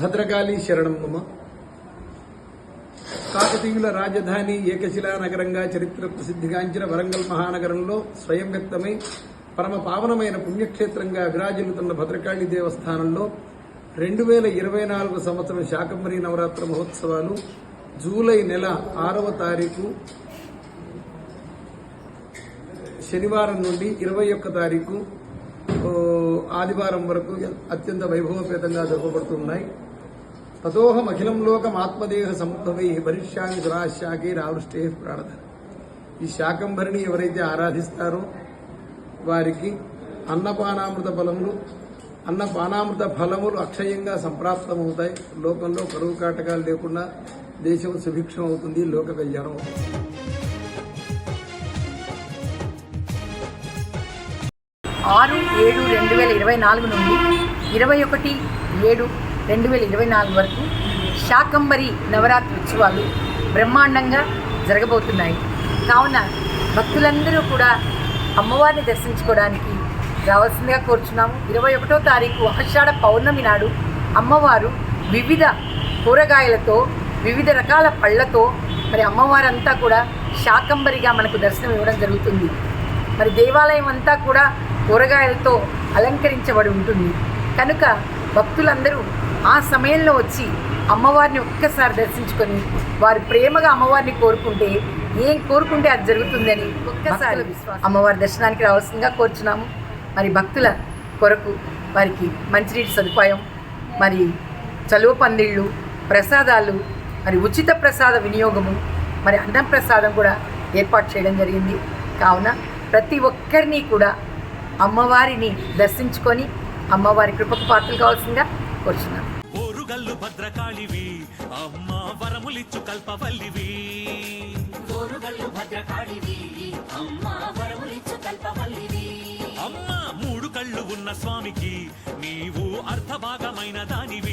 భద్రకాళి శరణం మమ. కాకతీయుల రాజధాని ఏకశిలా నగరంగా చరిత్ర ప్రసిద్ధిగాంచిన వరంగల్ మహానగరంలో స్వయం వ్యక్తమై పరమ పావనమైన పుణ్యక్షేత్రంగా విరాజిల్లుతున్న భద్రకాళి దేవస్థానంలో 2024 సంవత్సరం శాకంబరి నవరాత్రి మహోత్సవాలు జూలై నెల 6వ తారీఖు శనివారం నుండి 21 తారీఖు ఆదివారం వరకు అత్యంత వైభవపేతంగా జరపబడుతున్నాయి. తతోహం అఖిలం లోకం ఆత్మదేహ సంభవై భరిష్యామి దురాశాఖైరావృష్టే ప్రాణధ. ఈ శాకంభరిని ఎవరైతే ఆరాధిస్తారో వారికి అన్నపానామృత ఫలములు అక్షయంగా సంప్రాప్తమవుతాయి. లోకంలో కరువు కాటకాలు లేకుండా దేశం సుభిక్షం అవుతుంది, లోక కళ్యాణం అవుతుంది. 6/7/2024 నుండి 21/7/2024 వరకు శాకంబరి నవరాత్రి ఉత్సవాలు బ్రహ్మాండంగా జరగబోతున్నాయి. కావున భక్తులందరూ కూడా అమ్మవారిని దర్శించుకోవడానికి రావాల్సిందిగా కోరుచున్నాము. 21వ తారీఖు ఆషాఢ పౌర్ణమి నాడు అమ్మవారు వివిధ కూరగాయలతో వివిధ రకాల పళ్లతో మరి అమ్మవారంతా కూడా శాకంబరిగా మనకు దర్శనం ఇవ్వడం జరుగుతుంది. మరి దేవాలయం అంతా కూడా కూరగాయలతో అలంకరించబడి ఉంటుంది కనుక భక్తులందరూ ఆ సమయంలో వచ్చి అమ్మవారిని ఒక్కసారి దర్శించుకొని వారు ప్రేమగా అమ్మవారిని కోరుకుంటే ఏం కోరుకుంటే అది జరుగుతుందని ఒక్కసారి అమ్మవారి దర్శనానికి రావాల్సిందిగా కోరుచున్నాము. మరి భక్తుల కొరకు వారికి మంచినీటి సదుపాయం, మరి చలువ పందిళ్ళు, ప్రసాదాలు, మరి ఉచిత ప్రసాద వినియోగము, మరి అన్నం ప్రసాదం కూడా ఏర్పాటు చేయడం జరిగింది. కావున ప్రతి ఒక్కరిని కూడా అమ్మవారిని దర్శించుకొని అమ్మవారి కృపకు పాత్రలు కావాల్సిందిగా కోరుచున్నాను. ఓరుగల్లు భద్రకాళివి అమ్మ వరములిచ్చు కల్పవల్లివి. ఓరుగల్లు భద్రకాళివి అమ్మ వరములిచ్చు కల్పవల్లివి. అమ్మ 3 కళ్ళు ఉన్న స్వామికి నీవు అర్ధభాగమైన దానివి.